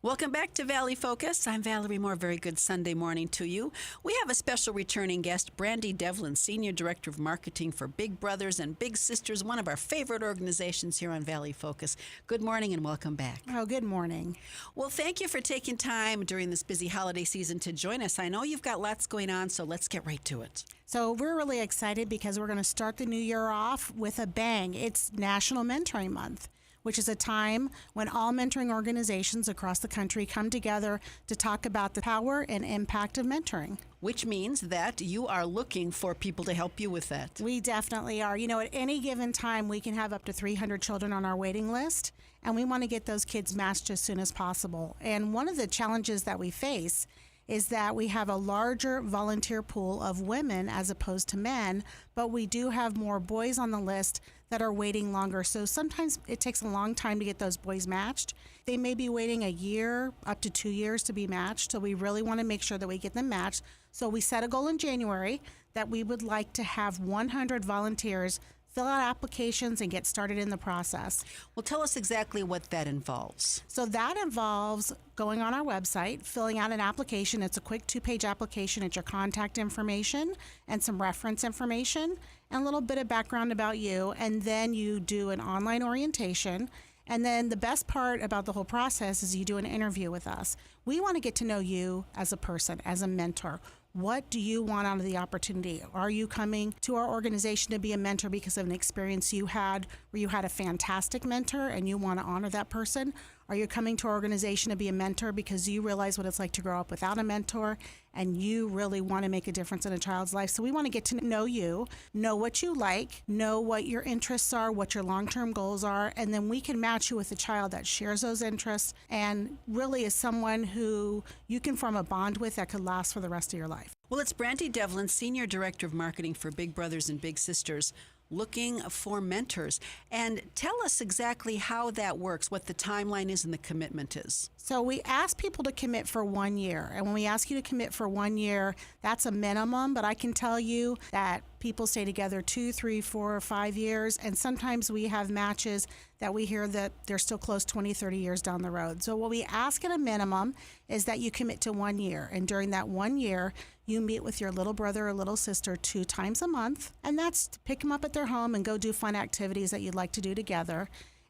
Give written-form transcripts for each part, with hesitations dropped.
Welcome back to Valley Focus. I'm Valerie More. Very good Sunday morning to you. We have a special returning guest, Brandi Devlin, Senior Director of Marketing for Big Brothers and Big Sisters, one of our favorite organizations here on Valley Focus. Good morning and welcome back. Oh, good morning. Well, thank you for taking time during this busy holiday season to join us. I know you've got lots going on, so let's get right to it. So we're really excited because we're going to start the new year off with a bang. It's National Mentoring Month, which is a time when all mentoring organizations across the country come together to talk about the power and impact of mentoring. Which means that you are looking for people to help you with that. We definitely are. You know, at any given time, we can have up to 300 children on our waiting list, and we want to get those kids matched as soon as possible. And one of the challenges that we face is that we have a larger volunteer pool of women as opposed to men, but we do have more boys on the list that are waiting longer. So sometimes it takes a long time to get those boys matched. They may be waiting a year, up to 2 years to be matched. So we really want to make sure that we get them matched. So we set a goal in January that we would like to have 100 volunteers fill out applications and get started in the process. Well, tell us exactly what that involves. So that involves going on our website, filling out an application. It's a quick 2-page application. It's your contact information and some reference information and a little bit of background about you. And then you do an online orientation. And then the best part about the whole process is you do an interview with us. We want to get to know you as a person, as a mentor. What do you want out of the opportunity? Are you coming to our organization to be a mentor because of an experience you had where you had a fantastic mentor and you want to honor that person? Are you coming to our organization to be a mentor because you realize what it's like to grow up without a mentor and you really want to make a difference in a child's life? So we want to get to know you, know what you like, know what your interests are, what your long-term goals are, and then we can match you with a child that shares those interests and really is someone who you can form a bond with that could last for the rest of your life. Well, it's Brandi Devlin, Senior Director of Marketing for Big Brothers and Big Sisters, looking for mentors. And tell us exactly how that works, what the timeline is and the commitment is. So we ask people to commit for 1 year. And when we ask you to commit for 1 year, that's a minimum. But I can tell you that people stay together 2, 3, 4, or 5 years. And sometimes we have matches that we hear that they're still close 20, 30 years down the road. So what we ask at a minimum is that you commit to 1 year. And during that 1 year, you meet with your little brother or little sister 2 times a month. And that's to pick them up at their home and go do fun activities that you'd like to do together.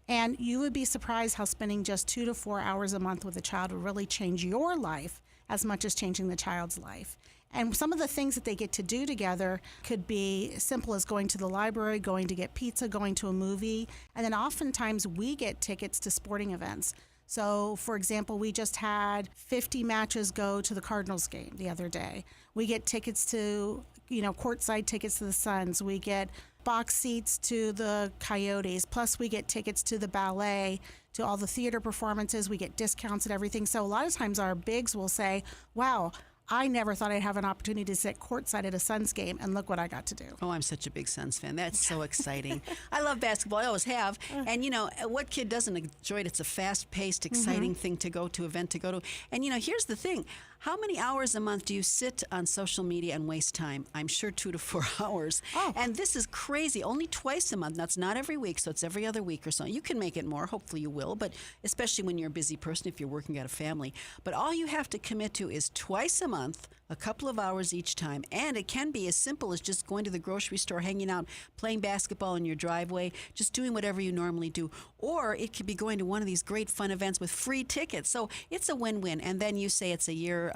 And you would be surprised how spending just 2 to 4 hours a month with a child will really change your life as much as changing the child's life. And some of the things that they get to do together could be simple as going to the library, going to get pizza, going to a movie. And then oftentimes we get tickets to sporting events. So, for example, we just had 50 matches go to the Cardinals game the other day. We get tickets to, courtside tickets to the Suns. We get box seats to the Coyotes. Plus, we get tickets to the ballet, to all the theater performances. We get discounts and everything. So a lot of times our bigs will say, wow, I never thought I'd have an opportunity to sit courtside at a Suns game, and look what I got to do. Oh, I'm such a big Suns fan. That's so exciting. I love basketball. I always have. And, what kid doesn't enjoy it? It's a fast-paced, exciting thing to go to, event to go to. And, here's the thing. How many hours a month do you sit on social media and waste time? I'm sure 2 to 4 hours. Oh. And this is crazy. Only twice a month. That's not every week, so it's every other week or so. You can make it more. Hopefully you will, but especially when you're a busy person, if you're working at a family. But all you have to commit to is twice a month, a couple of hours each time. And it can be as simple as just going to the grocery store, hanging out, playing basketball in your driveway, just doing whatever you normally do. Or it could be going to one of these great fun events with free tickets. So it's a win-win. And then you say it's a year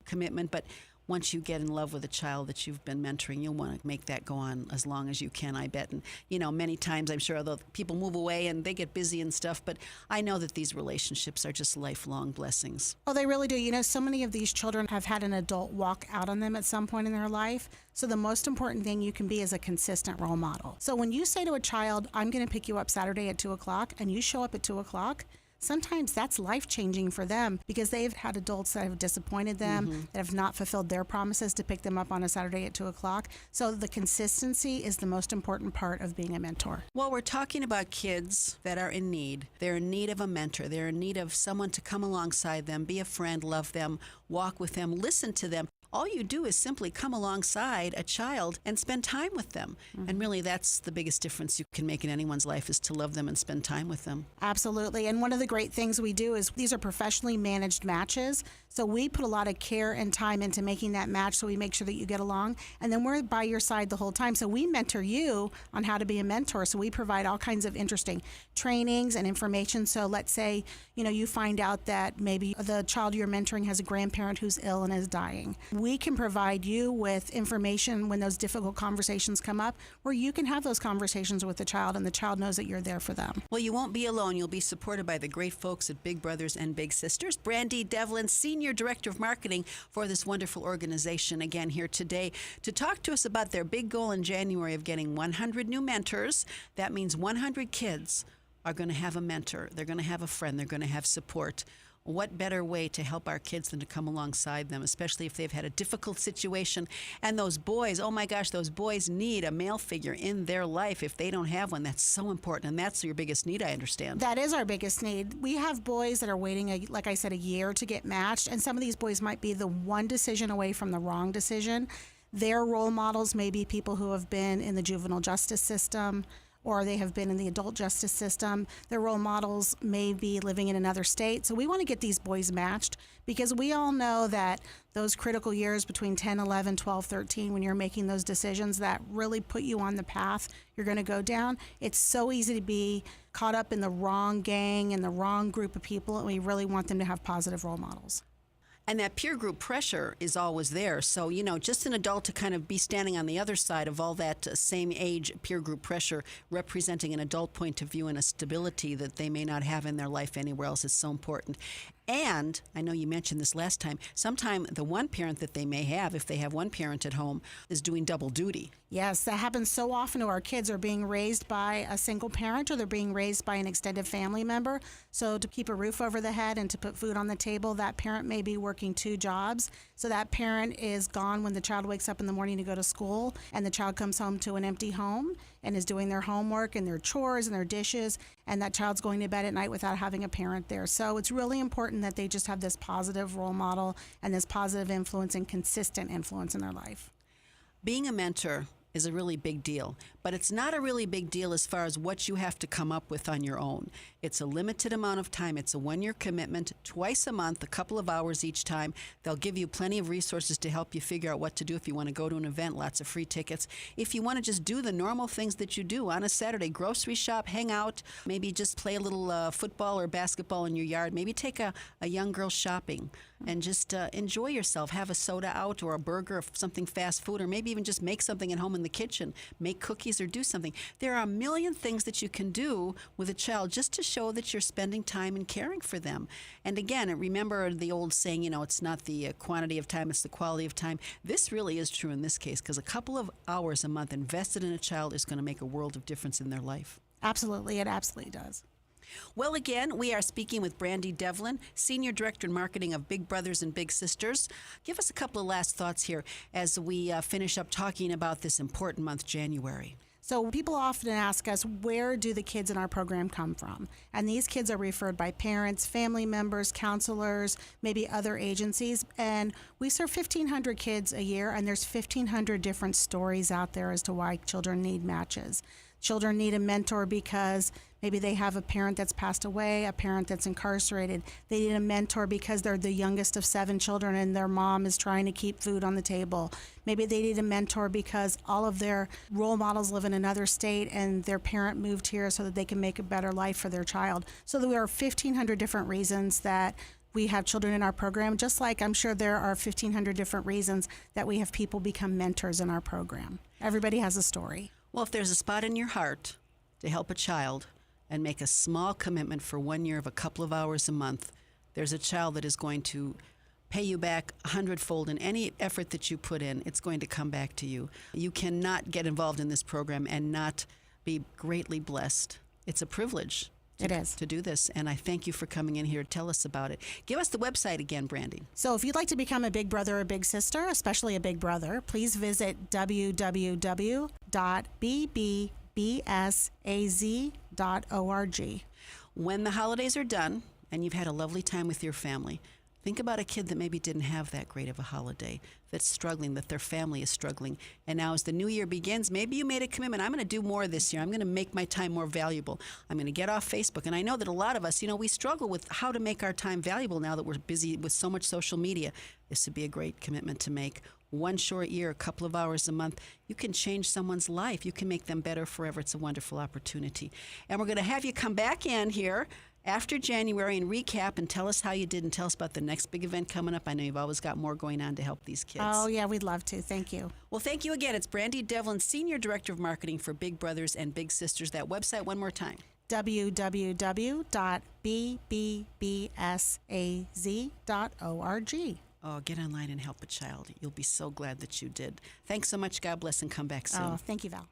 commitment, but once you get in love with a child that you've been mentoring, you'll want to make that go on as long as you can, I bet. And, many times I'm sure although people move away and they get busy and stuff, but I know that these relationships are just lifelong blessings. Oh, they really do. So many of these children have had an adult walk out on them at some point in their life. So the most important thing you can be is a consistent role model. So when you say to a child, I'm going to pick you up Saturday at 2 o'clock, and you show up at 2 o'clock, sometimes that's life-changing for them because they've had adults that have disappointed them, that have not fulfilled their promises to pick them up on a Saturday at 2 o'clock. So the consistency is the most important part of being a mentor. Well, we're talking about kids that are in need. They're in need of a mentor. They're in need of someone to come alongside them, be a friend, love them, walk with them, listen to them. all you do is simply come alongside a child and spend time with them. And really, that's the biggest difference you can make in anyone's life, is to love them and spend time with them. Absolutely. And one of the great things we do is these are professionally managed matches. So we put a lot of care and time into making that match, so we make sure that you get along. And then we're by your side the whole time. So we mentor you on how to be a mentor. So we provide all kinds of interesting trainings and information. So let's say, you find out that maybe the child you're mentoring has a grandparent who's ill and is dying. We can provide you with information when those difficult conversations come up, where you can have those conversations with the child and the child knows that you're there for them. Well, you won't be alone. You'll be supported by the great folks at Big Brothers and Big Sisters. Brandi Devlin, Senior Director of Marketing for this wonderful organization, again here today to talk to us about their big goal in January of getting 100 new mentors. That means 100 kids are going to have a mentor. They're going to have a friend. They're going to have support. What better way to help our kids than to come alongside them, especially if they've had a difficult situation. And those boys, oh my gosh, those boys need a male figure in their life. If they don't have one, that's so important. And that's your biggest need, I understand. That is our biggest need. We have boys that are waiting, like I said, a year to get matched. And some of these boys might be the one decision away from the wrong decision. Their role models may be people who have been in the juvenile justice system, or they have been in the adult justice system. Their role models may be living in another state. So we want to get these boys matched, because we all know that those critical years between 10, 11, 12, 13, when you're making those decisions that really put you on the path you're going to go down, it's so easy to be caught up in the wrong gang and the wrong group of people, and we really want them to have positive role models. And that peer group pressure is always there. So, just an adult to kind of be standing on the other side of all that same age peer group pressure, representing an adult point of view and a stability that they may not have in their life anywhere else, is so important. And I know you mentioned this last time, sometime the one parent that they may have, if they have one parent at home, is doing double duty. Yes, that happens so often to our kids are being raised by a single parent, or they're being raised by an extended family member. So to keep a roof over the head and to put food on the table, that parent may be working 2 jobs. So that parent is gone when the child wakes up in the morning to go to school, and the child comes home to an empty home and is doing their homework and their chores and their dishes, and that child's going to bed at night without having a parent there. So it's really important that they just have this positive role model and this positive influence and consistent influence in their life. Being a mentor is a really big deal, but it's not a really big deal as far as what you have to come up with on your own. It's a limited amount of time. It's a 1-year commitment, twice a month, a couple of hours each time. They'll give you plenty of resources to help you figure out what to do. If you want to go to an event, lots of free tickets. If you want to just do the normal things that you do on a Saturday, grocery shop, hang out, maybe just play a little football or basketball in your yard, maybe take a young girl shopping and just enjoy yourself. Have a soda out or a burger or something fast food, or maybe even just make something at home in the kitchen, make cookies or do something. There are a million things that you can do with a child just to show that you're spending time and caring for them. And again, remember the old saying, it's not the quantity of time, it's the quality of time. This really is true in this case, because a couple of hours a month invested in a child is going to make a world of difference in their life. Absolutely, it absolutely does. Well, again, we are speaking with Brandi Devlin, Senior Director in Marketing of Big Brothers and Big Sisters. Give us a couple of last thoughts here as we finish up talking about this important month, January. So people often ask us, where do the kids in our program come from? And these kids are referred by parents, family members, counselors, maybe other agencies. And we serve 1,500 kids a year, and there's 1,500 different stories out there as to why children need matches. Children need a mentor because maybe they have a parent that's passed away, a parent that's incarcerated. They need a mentor because they're the youngest of 7 children and their mom is trying to keep food on the table. Maybe they need a mentor because all of their role models live in another state and their parent moved here so that they can make a better life for their child. So there are 1,500 different reasons that we have children in our program, just like I'm sure there are 1,500 different reasons that we have people become mentors in our program. Everybody has a story. Well, if there's a spot in your heart to help a child and make a small commitment for 1 year of a couple of hours a month, there's a child that is going to pay you back 100-fold in any effort that you put in. It's going to come back to you. You cannot get involved in this program and not be greatly blessed. It's a privilege. It is. To do this, and I thank you for coming in here to tell us about it. Give us the website again, Brandi. So if you'd like to become a big brother or big sister, especially a big brother, please visit www.bbbsaz.org. When the holidays are done and you've had a lovely time with your family, Think about a kid that maybe didn't have that great of a holiday, that's struggling, that their family is struggling. And now as the new year begins, maybe you made a commitment. I'm going to do more this year. I'm going to make my time more valuable. I'm going to get off Facebook. And I know that a lot of us, we struggle with how to make our time valuable now that we're busy with so much social media. This would be a great commitment to make. One short year, a couple of hours a month, you can change someone's life. You can make them better forever. It's a wonderful opportunity. And we're going to have you come back in here after January and recap and tell us how you did and tell us about the next big event coming up. I know you've always got more going on to help these kids. Oh, yeah, we'd love to. Thank you. Well, thank you again. It's Brandi Devlin, Senior Director of Marketing for Big Brothers and Big Sisters. That website one more time. www.bbbsaz.org. Oh, get online and help a child. You'll be so glad that you did. Thanks so much. God bless and come back soon. Oh, thank you, Val.